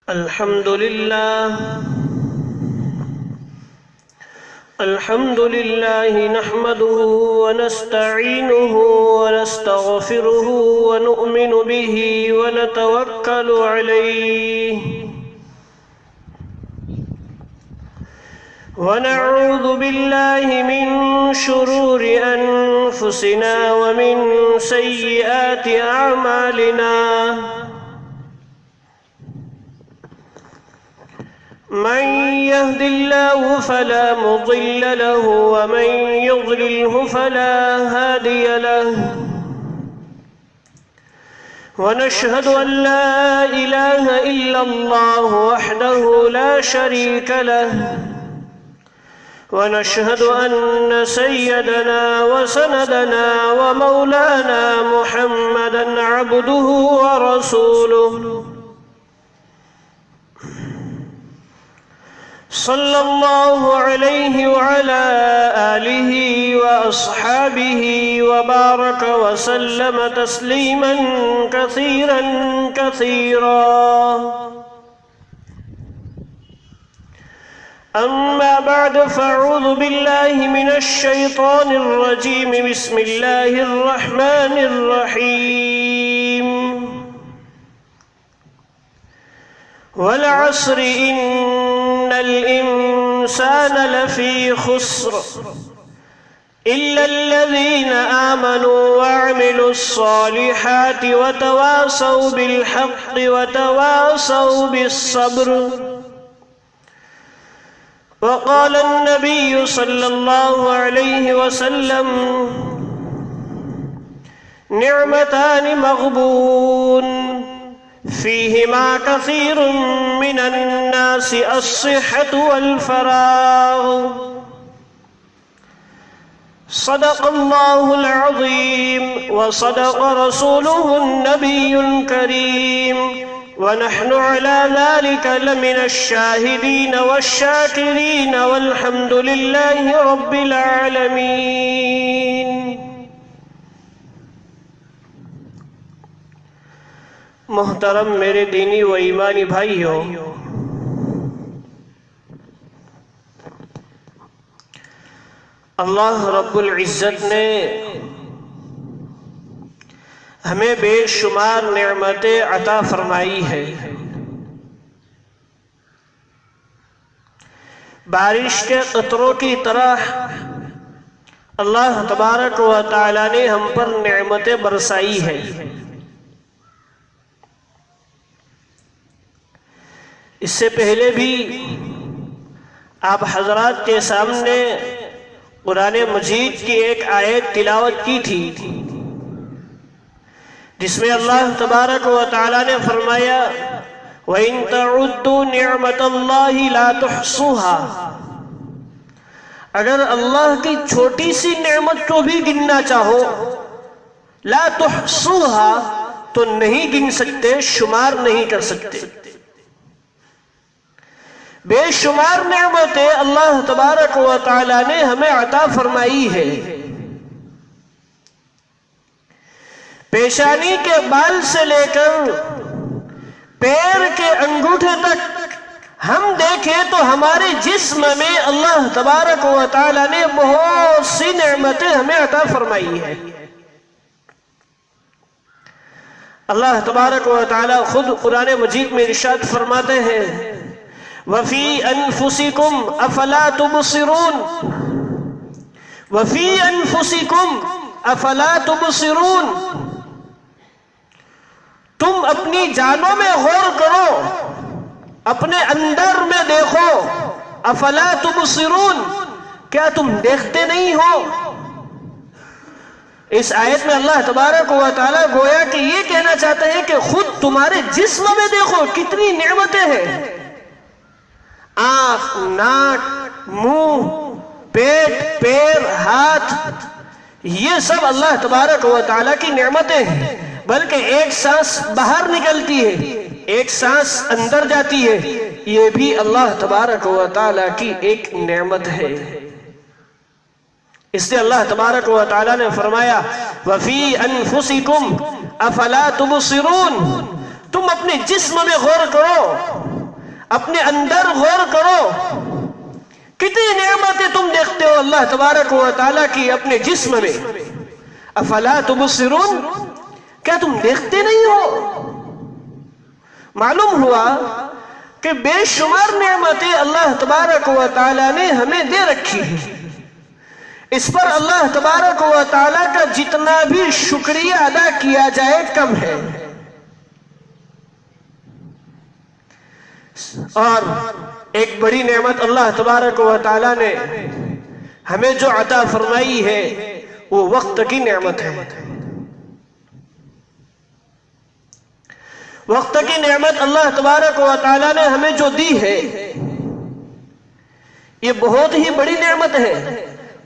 الحمد لله نحمده ونستعينه ونستغفره ونؤمن به ونتوكل عليه ونعوذ بالله من شرور أنفسنا ومن سيئات أعمالنا من يهد الله فلا مضل له ومن يضلله فلا هادي له ونشهد أن لا إله إلا الله وحده لا شريك له ونشهد أن سيدنا وسندنا ومولانا محمدًا عبده ورسوله صلى الله عليه وعلى آله وأصحابه وبارك وسلم تسليما كثيرا كثيرا. أما بعد فأعوذ بالله من الشيطان الرجيم. بسم الله الرحمن الرحيم. والعصر إن الإنسان لفي خسر إلا الذين آمنوا وعملوا الصالحات وتواصوا بالحق وتواصوا بالصبر. وقال النبي صلى الله عليه وسلم: نعمتان مغبون فيهما كثير من الناس الصحة والفراغ. صدق الله العظيم وصدق رسوله النبي الكريم، ونحن على ذلك لمن الشاهدين والشاكرين والحمد لله رب العالمين. محترم میرے دینی و ایمانی بھائیوں، اللہ رب العزت نے ہمیں بے شمار نعمتیں عطا فرمائی ہے. بارش کے قطروں کی طرح اللہ تبارک و تعالی نے ہم پر نعمتیں برسائی ہے. اس سے پہلے بھی آپ حضرات کے سامنے قرآن مجید کی ایک آیت تلاوت کی تھی، جس میں اللہ تبارک و تعالی نے فرمایا: وَإِن تَعُدُّوا نِعْمَةَ اللَّهِ لَا تُحْصُوهَا. اگر اللہ کی چھوٹی سی نعمت کو بھی گننا چاہو، لا تحصوها، تو نہیں گن سکتے، شمار نہیں کر سکتے. بے شمار نعمتیں اللہ تبارک و تعالی نے ہمیں عطا فرمائی ہے. پیشانی کے بال سے لے کر پیر کے انگوٹھے تک ہم دیکھیں تو ہمارے جسم میں اللہ تبارک و تعالی نے بہت سی نعمتیں ہمیں عطا فرمائی ہے. اللہ تبارک و تعالی خود قرآن مجید میں ارشاد فرماتے ہیں: وَفِي أَنفُسِكُمْ أَفَلَا تُبْصِرُونَ. وَفِي أَنفُسِكُمْ أَفَلَا تُبْصِرُونَ. تم اپنی جانوں میں غور کرو، اپنے اندر میں دیکھو. أَفَلَا تُبْصِرُونَ، کیا تم دیکھتے نہیں ہو؟ اس آیت میں اللہ تبارک و تعالی گویا کہ یہ کہنا چاہتے ہیں کہ خود تمہارے جسم میں دیکھو کتنی نعمتیں ہیں. آنکھ، ناک، منہ، پیٹ، پیر، ہاتھ، یہ سب اللہ تبارک و تعالی کی نعمتیں ہیں. بلکہ ایک سانس باہر نکلتی ہے، ایک سانس اندر جاتی ہے، یہ بھی اللہ تبارک و تعالی کی ایک نعمت ہے. اس لیے اللہ تبارک و تعالی نے فرمایا وَفِي أَنفُسِكُمْ أَفَلَا تُبْصِرُونَ، تم اپنے جسم میں غور کرو، اپنے اندر غور کرو، کتنی نعمتیں تم دیکھتے ہو اللہ تبارک و تعالیٰ کی اپنے جسم میں. افلا تبصرون، کیا تم دیکھتے نہیں ہو؟ معلوم ہوا کہ بے شمار نعمتیں اللہ تبارک و تعالیٰ نے ہمیں دے رکھی ہیں. اس پر اللہ تبارک و تعالیٰ کا جتنا بھی شکریہ ادا کیا جائے کم ہے. اور ایک بڑی نعمت اللہ تبارک و تعالیٰ نے ہمیں جو عطا فرمائی ہے وہ وقت کی نعمت ہے. وقت کی نعمت اللہ تبارک و تعالیٰ نے ہمیں جو دی ہے یہ بہت ہی بڑی نعمت ہے،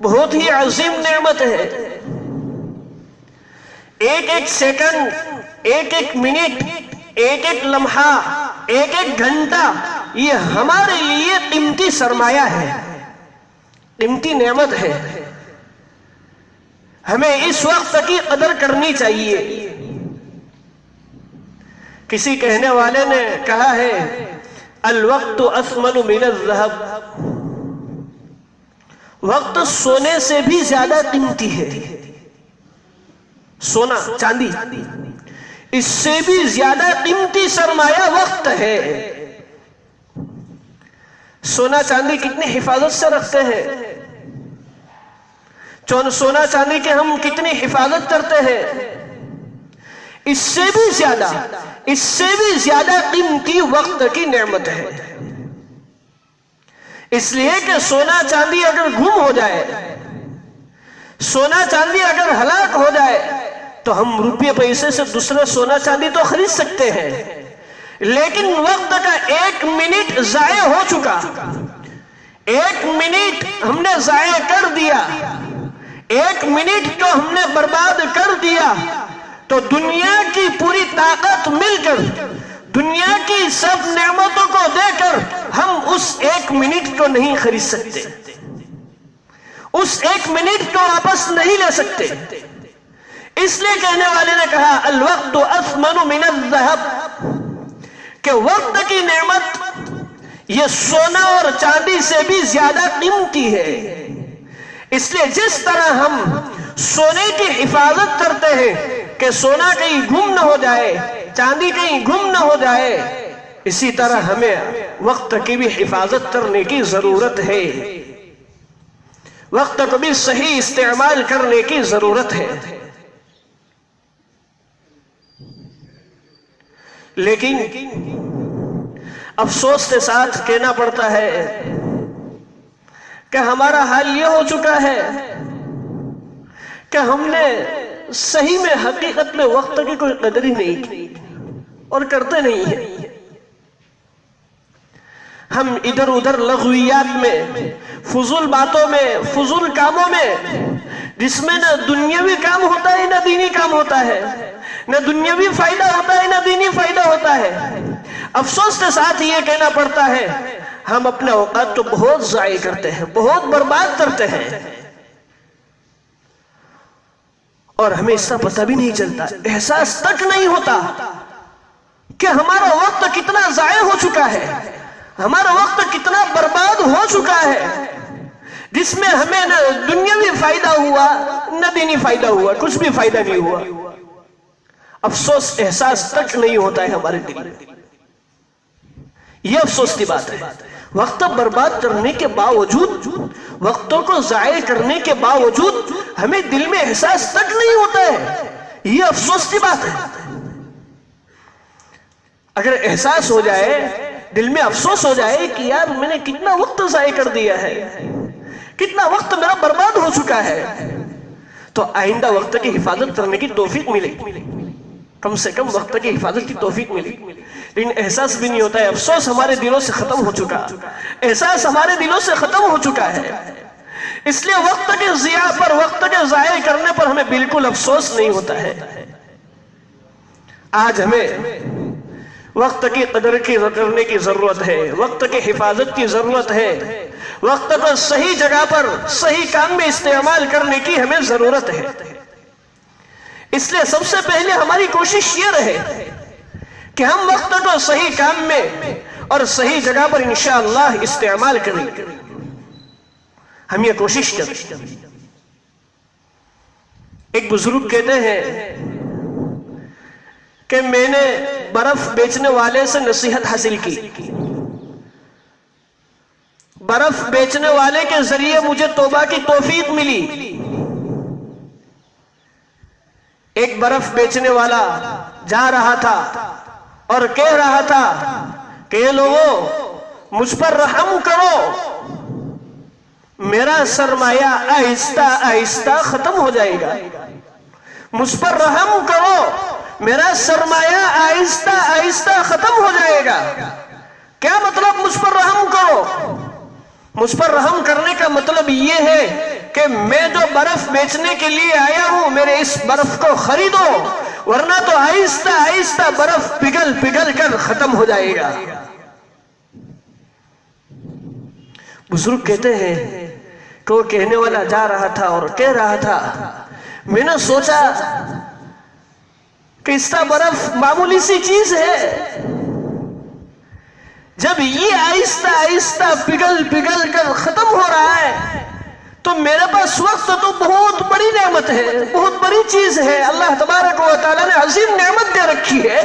بہت ہی عظیم نعمت ہے. ایک ایک سیکنڈ، ایک ایک منٹ، ایک ایک لمحہ، ایک ایک گھنٹہ یہ ہمارے لیے قیمتی سرمایہ ہے، قیمتی نعمت ہے. ہمیں اس وقت کی قدر کرنی چاہیے. کسی کہنے والے نے کہا ہے الوقت اثمن من الذهب، وقت سونے سے بھی زیادہ قیمتی ہے. سونا چاندی اس سے بھی زیادہ قیمتی سرمایہ وقت ہے. سونا چاندی کتنی حفاظت سے رکھتے ہیں، سونا چاندی کے ہم کتنی حفاظت کرتے ہیں. اس سے بھی زیادہ قیمتی وقت کی نعمت ہے. اس لیے کہ سونا چاندی اگر گم ہو جائے، سونا چاندی اگر ہلاک ہو جائے تو ہم روپے پیسے سے دوسرا سونا چاندی تو خرید سکتے ہیں، لیکن وقت کا ایک منٹ ضائع ہو چکا، ایک منٹ ہم نے ضائع کر دیا، ایک منٹ کو ہم نے برباد کر دیا تو دنیا کی پوری طاقت مل کر، دنیا کی سب نعمتوں کو دے کر ہم اس ایک منٹ کو نہیں خرید سکتے، اس ایک منٹ کو واپس نہیں لے سکتے. اس لیے کہنے والے نے کہا الوقت اثمن من الذهب، کہ وقت کی نعمت یہ سونا اور چاندی سے بھی زیادہ قیمتی ہے. اس لیے جس طرح ہم سونے کی حفاظت کرتے ہیں کہ سونا کہیں گم نہ ہو جائے، چاندی کہیں گم نہ ہو جائے، اسی طرح ہمیں وقت کی بھی حفاظت کرنے کی ضرورت ہے، وقت کو بھی صحیح استعمال کرنے کی ضرورت ہے. لیکن افسوس کے ساتھ کہنا پڑتا ہے کہ ہمارا حال یہ ہو چکا ہے کہ ہم نے صحیح میں حقیقت میں وقت کی کوئی قدر ہی نہیں کی اور کرتے نہیں ہیں. ہم ادھر ادھر لغویات میں، فضول باتوں میں، فضول کاموں میں، جس میں نہ دنیاوی کام ہوتا ہے نہ دینی کام ہوتا ہے، نہ دنیاوی فائدہ ہوتا ہے نہ دینی فائدہ ہوتا ہے. افسوس کے ساتھ یہ کہنا پڑتا ہے ہم اپنے اوقات تو بہت ضائع کرتے ہیں، بہت برباد کرتے ہیں، اور ہمیں اس کا پتہ بھی نہیں چلتا، احساس تک نہیں ہوتا کہ ہمارا وقت کتنا ضائع ہو چکا ہے، ہمارا وقت کتنا برباد ہو چکا ہے، جس میں ہمیں نہ دنیاوی فائدہ ہوا نہ دینی فائدہ ہوا، کچھ بھی فائدہ نہیں ہوا. افسوس احساس تک نہیں ہوتا ہے ہمارے دل میں. یہ افسوس کی بات ہے. وقت برباد کرنے کے باوجود، وقتوں کو ضائع کرنے کے باوجود ہمیں دل میں احساس تک نہیں ہوتا ہے. یہ افسوس کی بات ہے. اگر احساس ہو جائے، دل میں افسوس ہو جائے کہ یار میں نے کتنا وقت ضائع کر دیا ہے، کتنا وقت میرا برباد ہو چکا ہے، تو آئندہ وقت کی حفاظت کرنے کی توفیق ملے، کم سے کم وقت کی حفاظت کی توفیق ملی. لیکن احساس بھی نہیں ہوتا ہے. افسوس ہمارے دلوں سے ختم ہو چکا، احساس ہمارے دلوں سے ختم ہو چکا ہے. اس لیے وقت کے ضیاع پر، وقت کے ضائع کرنے پر ہمیں بالکل افسوس نہیں ہوتا ہے. آج ہمیں وقت کی قدر کرنے کی ضرورت ہے، وقت کی حفاظت کی ضرورت ہے، وقت کو صحیح جگہ پر صحیح کام میں استعمال کرنے کی ہمیں ضرورت ہے. اس لیے سب سے پہلے ہماری کوشش یہ رہے کہ ہم وقت کو صحیح کام میں، اور صحیح جگہ پر انشاءاللہ استعمال کریں. ہم یہ کوشش کریں. ایک بزرگ کہتے ہیں کہ میں نے برف بیچنے والے سے نصیحت حاصل کی. برف بیچنے والے کے ذریعے مجھے توبہ کی توفیق ملی. ایک برف بیچنے والا جا رہا تھا اور کہہ رہا تھا کہ اے لوگوں مجھ پر رحم کرو، میرا سرمایہ آہستہ آہستہ ختم ہو جائے گا. مجھ پر رحم کرو، میرا سرمایہ آہستہ آہستہ ختم ہو جائے گا. کیا مطلب مجھ پر رحم کرو؟ مجھ پر رحم کرنے کا مطلب یہ ہے کہ میں جو برف بیچنے کے لیے آیا ہوں میرے اس برف کو خریدو، ورنہ تو آہستہ آہستہ برف پگھل پگھل کر ختم ہو جائے گا. بزرگ کہتے ہیں کہ وہ کہنے والا جا رہا تھا اور کہہ رہا تھا، میں نے سوچا کہ اس کا برف معمولی سی چیز ہے، جب یہ آہستہ آہستہ پگھل پگھل کر ختم ہو رہا ہے تو میرے پاس وقت تو بہت بڑی نعمت ہے، بہت بڑی چیز ہے. اللہ تبارک و تعالیٰ نے عظیم نعمت دے رکھی ہے،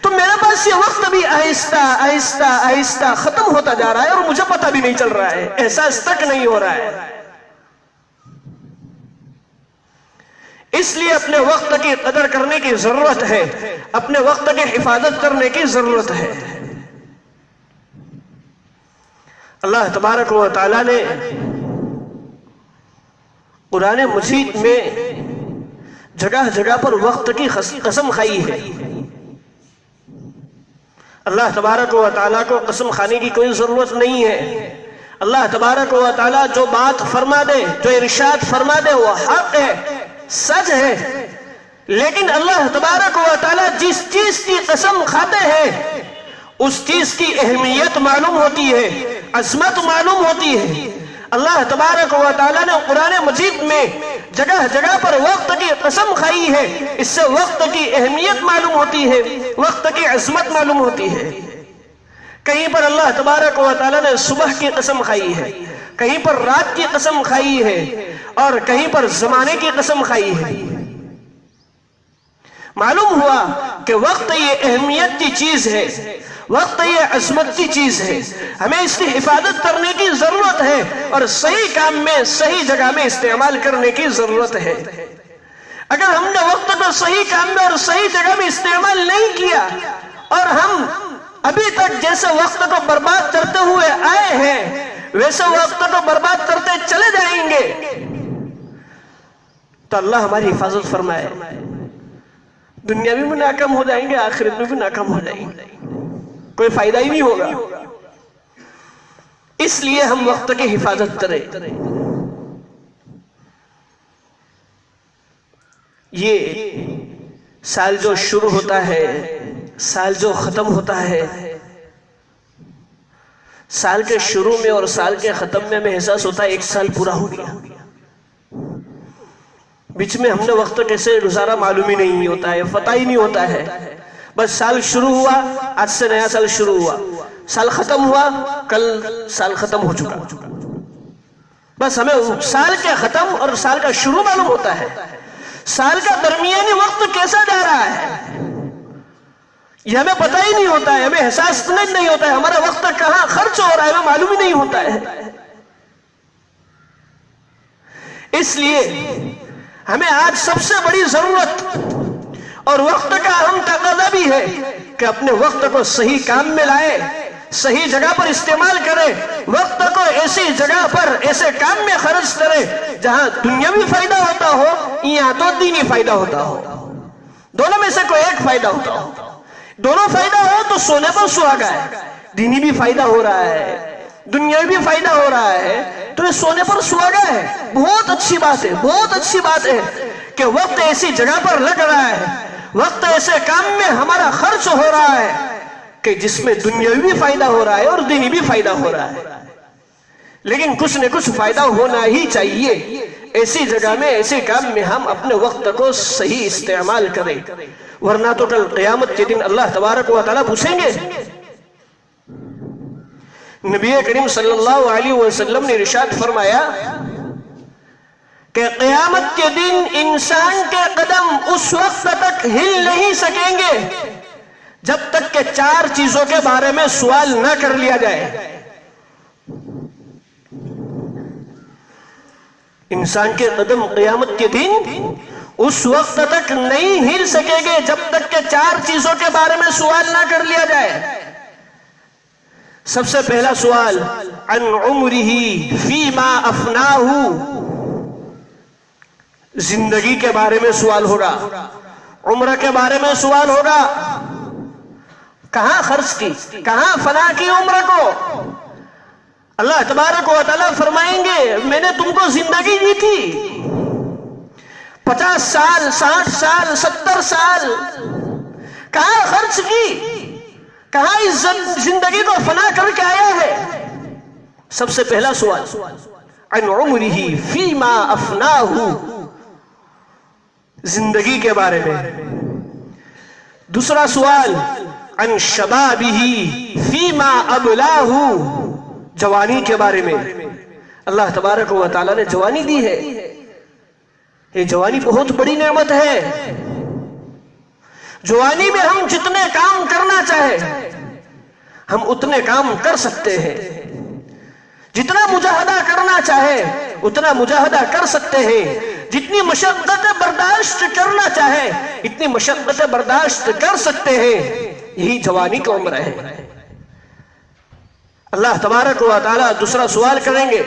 تو میرے پاس یہ وقت بھی آہستہ آہستہ آہستہ ختم ہوتا جا رہا ہے اور مجھے پتہ بھی نہیں چل رہا ہے، احساس تک نہیں ہو رہا ہے. اس لیے اپنے وقت کی قدر کرنے کی ضرورت ہے، اپنے وقت کی حفاظت کرنے کی ضرورت ہے. اللہ تبارک و تعالیٰ نے قرآن مجید میں جگہ جگہ پر وقت کی قسم کھائی ہے. اللہ تبارک و تعالیٰ کو قسم کھانے کی کوئی ضرورت نہیں ہے. اللہ تبارک و تعالیٰ جو بات فرما دے، جو ارشاد فرما دے وہ حق ہے، سچ ہے. لیکن اللہ تبارک و تعالیٰ جس چیز کی قسم کھاتے ہیں اس چیز کی اہمیت معلوم ہوتی ہے، عظمت معلوم ہوتی ہے. اللہ تبارک و تعالیٰ نے قرآن مجید میں جگہ جگہ پر وقت کی قسم کھائی ہے. اس سے وقت کی اہمیت معلوم ہوتی ہے، وقت کی عظمت معلوم ہوتی ہے. کہیں پر اللہ تبارک و تعالیٰ نے صبح کی قسم کھائی ہے، کہیں پر رات کی قسم کھائی ہے، اور کہیں پر زمانے کی قسم کھائی ہے. معلوم ہوا کہ وقت یہ اہمیت کی چیز ہے، وقت یہ عظمت کی چیز ہے. ہمیں اس کی حفاظت کرنے کی ضرورت ہے اور صحیح کام میں صحیح جگہ میں استعمال کرنے کی ضرورت ہے. اگر ہم نے وقت کو صحیح کام میں اور صحیح جگہ میں استعمال نہیں کیا اور ہم ابھی تک جیسے وقت کو برباد کرتے ہوئے آئے ہیں ویسے وقت کو برباد کرتے چلے جائیں گے تو اللہ ہماری حفاظت فرمائے. دنیا میں بھی ناکام ہو جائیں گے، آخرت میں بھی ناکام ہو جائیں گے، کوئی فائدہ ہی نہیں ہوگا. اس لیے ہم وقت کی حفاظت کریں. یہ سال جو شروع ہوتا ہے، سال جو ختم ہوتا ہے، سال کے شروع میں اور سال کے ختم میں ہمیں احساس ہوتا ہے ایک سال پورا ہو گیا. بیچ میں ہم نے وقت کیسے گزارا معلوم ہی نہیں ہوتا ہے، پتہ ہی نہیں ہوتا ہے. بس سال شروع ہوا، آج سے نیا سال شروع ہوا، سال ختم ہوا، کل سال ختم ہو چکا. بس ہمیں سال کے ختم اور سال کا شروع معلوم ہوتا ہے. سال کا درمیانی وقت کیسا جا رہا ہے یہ ہمیں پتہ ہی نہیں ہوتا ہے، ہمیں احساس نہیں ہوتا ہے. ہمارا وقت کہاں خرچ ہو رہا ہے ہمیں معلوم ہی نہیں ہوتا ہے. اس لیے ہمیں آج سب سے بڑی ضرورت اور وقت کا اہم تقاضا بھی ہے کہ اپنے وقت کو صحیح کام میں لائے، صحیح جگہ پر استعمال کرے. وقت کو ایسی جگہ پر ایسے کام میں خرچ کرے جہاں دنیاوی فائدہ ہوتا ہو یا تو دینی فائدہ ہوتا ہو. دونوں میں سے کوئی ایک فائدہ ہوتا ہو. دونوں فائدہ ہو تو سونے پر سہاگا ہے. دینی بھی فائدہ ہو رہا ہے، دنیاوی بھی فائدہ ہو رہا ہے تو یہ سونے پر سہاگا ہے. بہت اچھی بات ہے، بہت اچھی بات ہے کہ وقت ایسی جگہ پر لگ رہا ہے، وقت ایسے کام میں ہمارا خرچ ہو رہا ہے کہ جس میں دنیاوی بھی فائدہ ہو رہا ہے اور دینی بھی فائدہ ہو رہا ہے. لیکن کچھ نہ کچھ فائدہ ہونا ہی چاہیے. ایسی جگہ میں ایسے کام میں ہم اپنے وقت کو صحیح استعمال کریں، ورنہ تو کل قیامت کے دن اللہ تبارک و تعالیٰ پوچھیں گے نبی کریم صلی اللہ علیہ وسلم نے ارشاد فرمایا کہ قیامت کے دن انسان کے قدم اس وقت تک ہل نہیں سکیں گے جب تک کہ 4 چیزوں کے بارے میں سوال نہ کر لیا جائے۔ انسان کے قدم قیامت کے دن اس وقت تک نہیں ہل سکیں گے جب تک کہ 4 چیزوں کے بارے میں سوال نہ کر لیا جائے۔ سب سے پہلا سوال عن عمرہ فیما افناہ، زندگی کے بارے میں سوال ہوگا، عمر کے بارے میں سوال ہوگا، کہاں خرچ کی، کہاں فنا کی عمر کو۔ اللہ تبارک و تعالیٰ فرمائیں گے میں نے تم کو زندگی دی تھی، 50 سال 60 سال 70 سال، کہاں خرچ کی، کہاں اس زندگی کو فنا کر کے آیا ہے۔ سب سے پہلا سوال عن عمرہ فیما افناہ، زندگی کے بارے میں۔ دوسرا سوال عن شبابہ فیما ابلاہ، جوانی کے بارے میں۔ اللہ تبارک و تعالیٰ نے جوانی دی ہے، یہ جوانی بہت بڑی نعمت ہے۔ جوانی میں ہم جتنے کام کرنا چاہے ہم اتنے کام کر سکتے ہیں، جتنا مجاہدہ کرنا چاہے اتنا مجاہدہ کر سکتے ہیں، جتنی مشقت برداشت کرنا چاہے اتنی مشقت برداشت کر سکتے ہیں۔ یہی جوانی کا عمر ہے۔ اللہ تبارک و تعالیٰ دوسرا سوال کریں گے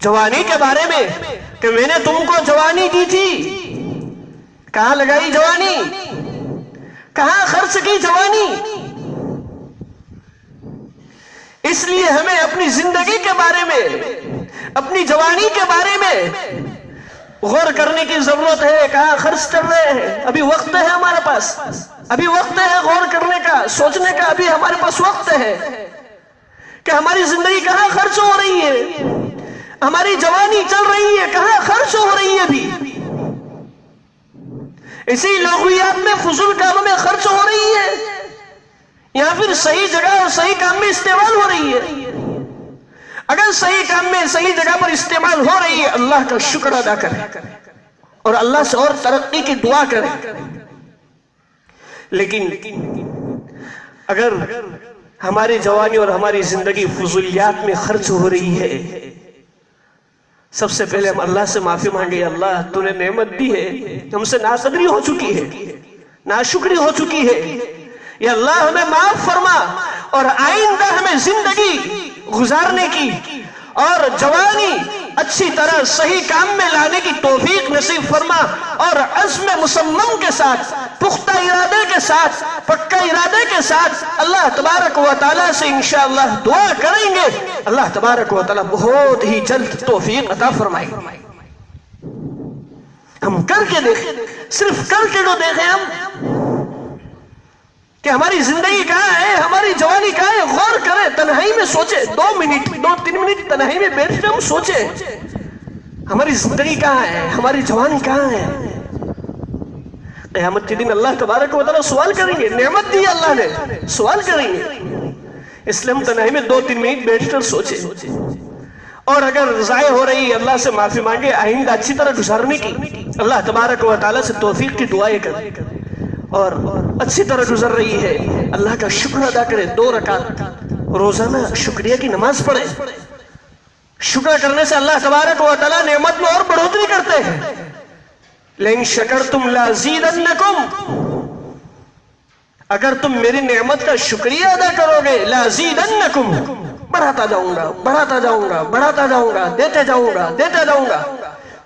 جوانی کے بارے میں کہ میں نے تم کو جوانی دی تھی، کہاں لگائی جوانی، کہاں خرچ کی جوانی۔ اس لیے ہمیں اپنی زندگی کے بارے میں، اپنی جوانی کے بارے میں غور کرنے کی ضرورت ہے۔ کہاں خرچ کر رہے ہیں، ابھی وقت ہے ہمارے پاس، ابھی وقت ہے غور کرنے کا، سوچنے کا، ابھی ہمارے پاس وقت ہے کہ ہماری زندگی کہاں خرچ ہو رہی ہے، ہماری جوانی چل رہی ہے کہاں خرچ ہو رہی ہے ابھی۔ اسی لغویات میں فضول کاموں میں خرچ ہو رہی ہے یا پھر صحیح جگہ اور صحیح کام میں استعمال ہو رہی ہے۔ اگر صحیح کام میں صحیح جگہ پر استعمال ہو رہی ہے اللہ کا شکر ادا کریں اور اللہ سے اور ترقی کی دعا کریں۔ لیکن اگر ہماری جوانی اور ہماری زندگی فضولیات میں خرچ ہو رہی ہے، سب سے پہلے ہم اللہ سے معافی مانگے۔ اللہ تو نے نعمت دی ہے، ہم سے ناقدری ہو چکی ہے، ناشکری ہو چکی ہے، یا اللہ ہمیں معاف فرما اور آئندہ ہمیں زندگی گزارنے کی اور جوانی اچھی طرح صحیح کام میں لانے کی توفیق نصیب فرما، اور عزم مصمم کے ساتھ، پختہ ارادے کے ساتھ، پکا ارادے کے ساتھ اللہ تبارک و تعالیٰ سے انشاءاللہ دعا کریں گے، اللہ تبارک و تعالیٰ بہت ہی جلد توفیق عطا فرمائے۔ ہم کر کے دیکھیں، صرف کر کے جو دیکھیں ہم کہ ہماری زندگی کہاں ہے، ہماری جوانی کہاں ہے، غور کریں، تنہائی میں سوچیں، 2 منٹ 2-3 منٹ تنہائی میں بیٹھ کے ہم سوچیں ہماری زندگی کہاں ہے، ہماری جوانی کہاں ہے۔ قیامت کے دن اللہ تبارک و تعالیٰ سوال کریں گے، نعمت دی اللہ نے، سوال کریں گے، اس لیے ہم تنہائی میں 2-3 منٹ بیٹھ کر سوچیں، اور اگر ضائع ہو رہی ہے اللہ سے معافی مانگے، آئندہ اچھی طرح گزارنے کی اللہ تبارک و تعالیٰ سے توفیق کی دعائیں کریں، اور اچھی طرح گزر رہی ہے اللہ کا شکر ادا کرے، 2 رکعت روزانہ شکریہ کی نماز پڑھے۔ شکر کرنے سے اللہ تبارک و تعالیٰ نعمت میں اور بڑھوتری کرتے ہیں۔ لَإِن شَكَرْتُمْ لَأَزِيدَنَّكُمْ، اگر تم میری نعمت کا شکریہ ادا کرو گے لَأَزِيدَنَّكُمْ، بڑھاتا جاؤں گا، بڑھاتا جاؤں گا، بڑھاتا جاؤں گا، دیتے جاؤں گا، دیتے جاؤں گا۔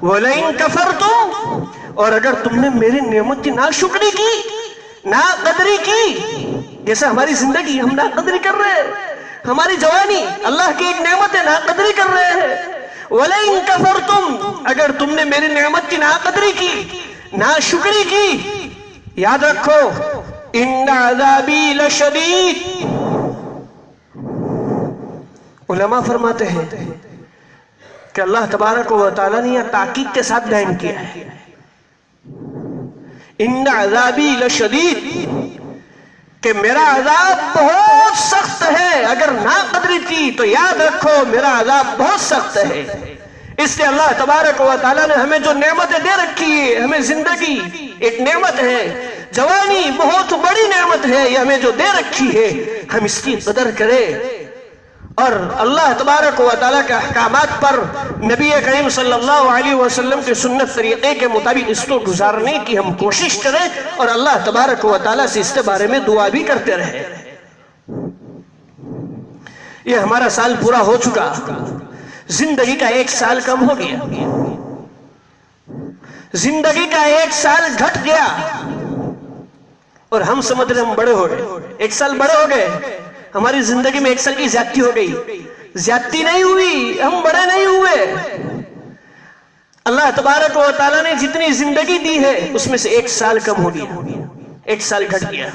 وَلَئِن كَفَرْتُمْ، اور اگر تم نے میری نعمت کی ناشکری کی، ناقدری کی، جیسے ہماری زندگی ہم ناقدری کر رہے ہیں، ہماری جوانی اللہ کی ایک نعمت ہے، ناقدری کر رہے ہیں۔ وَلَئِن كَفَرْتُمْ، اگر تم نے میری نعمت کی ناقدری کی، ناشکری کی، یاد رکھو إِنَّ عَذَابِي لَشَدِيدٌ، علماء فرماتے ہیں کہ اللہ تبارک و تعالیٰ نے یہ تاکید کے ساتھ بیان کیا ہے، ان عذابی لشدید، کہ میرا عذاب بہت سخت ہے اگر ناقدری کی، کی تو یاد رکھو میرا عذاب بہت سخت ہے۔ اس لیے اللہ تبارک و تعالیٰ نے ہمیں جو نعمتیں دے رکھی ہے، ہمیں زندگی ایک نعمت ہے، جوانی بہت بڑی نعمت ہے، یہ ہمیں جو دے رکھی ہے ہم اس کی قدر کریں، اور اللہ تبارک و تعالیٰ کے احکامات پر نبی کریم صلی اللہ علیہ وسلم کے سنت طریقے کے مطابق اس کو گزارنے کی ہم کوشش کریں، اور اللہ تبارک و تعالیٰ سے اس کے بارے میں دعا بھی کرتے رہے۔ یہ ہمارا سال پورا ہو چکا، زندگی کا 1 سال کم ہو گیا، زندگی کا 1 سال گھٹ گیا، اور ہم سمجھ رہے ہم بڑے ہو گئے۔ 1 سال بڑے ہو گئے، ہماری زندگی میں 1 سال کی زیادتی ہو گئی۔ زیادتی نہیں ہوئی، ہم بڑے نہیں ہوئے۔ اللہ تبارک و تعالیٰ نے جتنی زندگی دی ہے اس میں سے 1 سال کم ہو گیا، 1 سال گھٹ گیا۔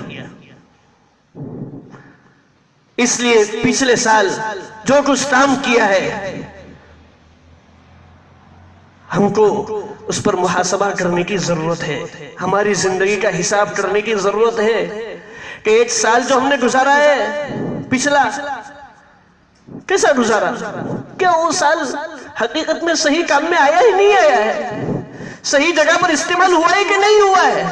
اس لیے پچھلے سال جو کچھ کام کیا ہے ہم کو اس پر محاسبہ کرنے کی ضرورت ہے، ہماری زندگی کا حساب کرنے کی ضرورت ہے کہ 1 سال جو ہم نے گزارا ہے پچھلا کیسا گزارا؟ کیا وہ سال حقیقت میں صحیح کام میں آیا ہی نہیں آیا ہے؟ صحیح جگہ پر استعمال ہوا ہے کہ نہیں ہوا ہے؟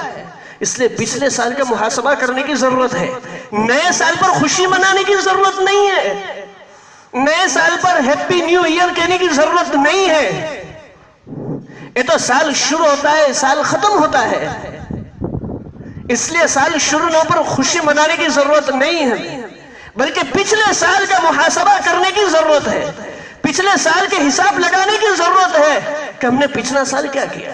اس لیے پچھلے سال کا محاسبہ کرنے کی ضرورت ہے۔ نئے سال پر خوشی منانے کی ضرورت نہیں ہے، نئے سال پر ہیپی نیو ایئر کہنے کی ضرورت نہیں ہے۔ یہ تو سال شروع ہوتا ہے، سال ختم ہوتا ہے، اس لیے سال شروع ہونے پر خوشی منانے کی ضرورت نہیں ہے، بلکہ پچھلے سال کا محاسبہ کرنے کی ضرورت ہے، پچھلے سال کے حساب لگانے کی ضرورت ہے کہ ہم نے پچھلا سال کیا کیا۔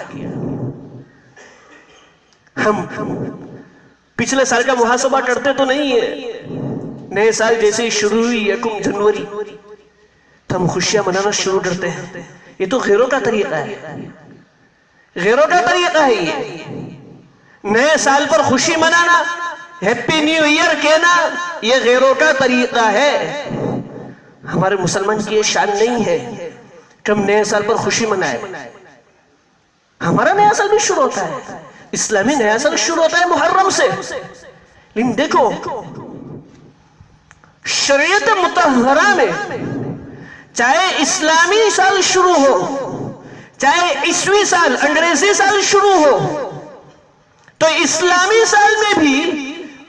ہم پچھلے سال کا محاسبہ کرتے تو نہیں ہے، نئے سال جیسے ہی شروع ہوئی 1 جنوری تو ہم خوشیاں منانا شروع کرتے ہیں۔ یہ تو غیروں کا طریقہ ہے، غیروں کا طریقہ ہے۔ یہ نئے سال پر خوشی منانا، ہیپی نیو ایئر کہنا، یہ غیروں کا طریقہ ہے۔ ہمارے مسلمان کی یہ شان نہیں ہے کہ ہم نئے سال پر خوشی منائیں۔ ہمارا نیا سال بھی شروع ہوتا ہے، اسلامی نیا سال شروع ہوتا ہے محرم سے، لیکن دیکھو شریعت مطہرہ میں چاہے اسلامی سال شروع ہو، چاہے عیسوی سال انگریزی سال شروع ہو، تو اسلامی سال میں بھی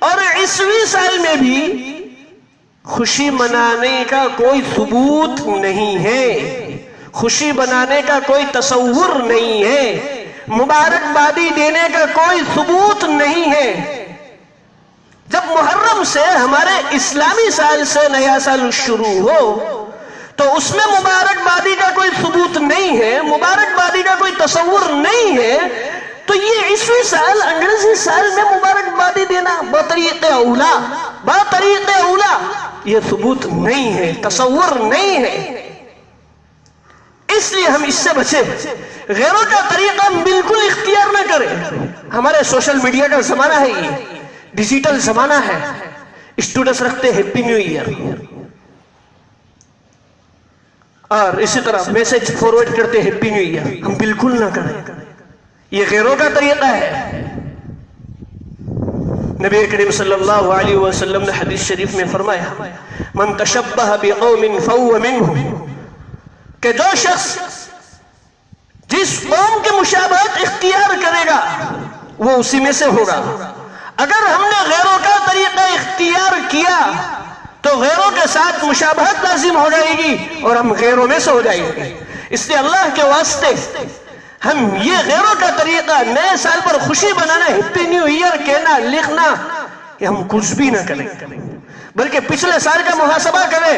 اور عیسوی سال میں بھی خوشی منانے کا کوئی ثبوت نہیں ہے، خوشی منانے کا کوئی تصور نہیں ہے، مبارکبادی دینے کا کوئی ثبوت نہیں ہے۔ جب محرم سے ہمارے اسلامی سال سے نیا سال شروع ہو تو اس میں مبارکبادی کا کوئی ثبوت نہیں ہے، مبارکبادی کا کوئی تصور نہیں ہے، تو یہ عیسوی سال انگریزی سال میں مبارکبادی دینا بطریق اولا یہ ثبوت نہیں ہے، تصور نہیں ہے۔ اس لیے ہم اس سے بچیں، غیروں کا طریقہ ہم بالکل اختیار نہ کریں۔ ہمارے سوشل میڈیا کا زمانہ ہے، یہ ڈیجیٹل زمانہ ہے، اسٹوڈنٹس رکھتے ہیپی نیو ایئر اور اسی طرح میسج فارورڈ کرتے ہیپی نیو ایئر، ہم بالکل نہ کریں، یہ غیروں کا طریقہ ہے۔ نبی کریم صلی اللہ علیہ وسلم نے حدیث شریف میں فرمایا من تشبہ بقوم فہو منہم، کہ جو شخص جس قوم کے مشابہت اختیار کرے گا وہ اسی میں سے ہوگا۔ اگر ہم نے غیروں کا طریقہ اختیار کیا تو غیروں کے ساتھ مشابہت لازم ہو جائے گی اور ہم غیروں میں سے ہو جائیں گے۔ اس لیے اللہ کے واسطے ہم یہ غیروں کا طریقہ نئے سال پر خوشی بنانا، ہیپی نیو ایئر کہنا، لکھنا، کہ ہم کچھ بھی نہ کریں، بلکہ پچھلے سال کا محاسبہ کریں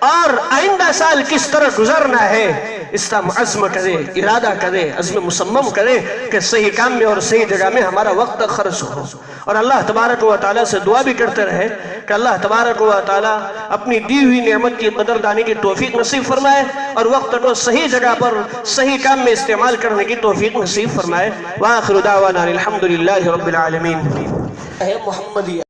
اور آئندہ سال کس طرح گزرنا ہے اس کا عزم کرے، ارادہ کرے، عزم مصمم کرے کہ صحیح کام میں اور صحیح جگہ میں ہمارا وقت خرچ ہو۔ اور اللہ تبارک و تعالیٰ سے دعا بھی کرتے رہے کہ اللہ تبارک و تعالیٰ اپنی دی ہوئی نعمت کی قدر دانی کی توفیق نصیب فرمائے اور وقت کو صحیح جگہ پر صحیح کام میں استعمال کرنے کی توفیق نصیب فرمائے۔ وآخر دعوانا الحمدللہ رب العالمین۔ محمدی